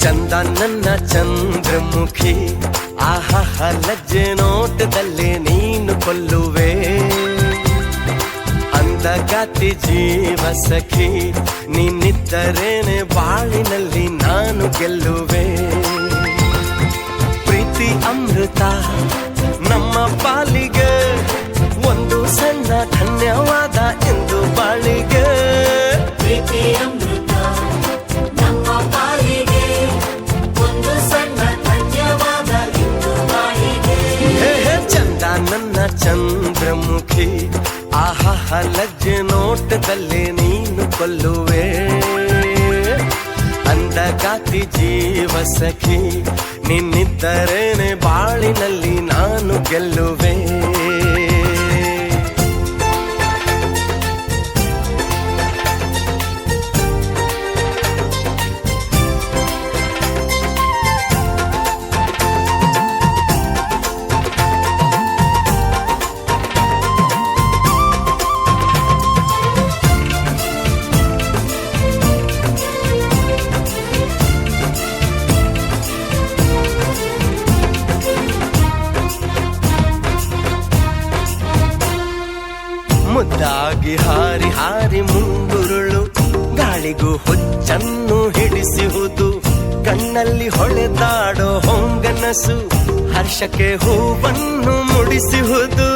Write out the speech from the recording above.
ಚಂದ ನನ್ನ ಚಂದ್ರಮುಖಿ, ಆಹಾಹ ಲಜ್ಜೆ ನೋಟದಲ್ಲೇ ನೀನು ಕೊಲ್ಲುವೆ. ಅಂದಗಾತಿ ಜೀವ ಸಖಿ, ನೀನಿದ್ದರೇನೆ ಬಾಳಿನಲ್ಲಿ ನಾನು ಗೆಲ್ಲುವೆ. ಪ್ರೀತಿ ಅಮೃತ ನಮ್ಮ ಪಾಲಿಗೆ, ಒಂದು ಸಣ್ಣ ಧನ್ಯವಾದ ಎಂದು ಬಾಳಿಗೆ. ಪ್ರೀತಿ ಅಮೃತ ನಮ್ಮ ಪಾಲಿಗೆ, ಒಂದು ಸಣ್ಣ ಧನ್ಯವಾದ ಎಂದು ಬಾಳಿಗೆ. ಚಂದ ನನ್ನ ಚಂದ್ರಮುಖಿ, ಆಹಾಹ ಲಜ್ಜೆ ನೋಟದಲ್ಲೇ ನೀನು ಕೊಲ್ಲುವೆ. ಅಂದಗಾತಿ ಜೀವ ಸಖಿ, ನಿನ್ನಿದ್ದರೇನೆ ಬಾಳಿನಲ್ಲಿ ನಾನು ಗೆಲ್ಲುವೆ. ಮುದ್ದಾಗಿ ಹಾರಿ ಹಾರಿ ಮುಂಗುರುಳು, ಗಾಳಿಗೂ ಹೊಚ್ಚನ್ನು ಹಿಡಿಸುವುದು. ಕಣ್ಣಲ್ಲಿ ಹೊಳೆದಾಡೋ ಹೊಂಗನಸು, ಹರ್ಷಕ್ಕೆ ಹೂವನ್ನು ಮುಡಿಸುವುದು.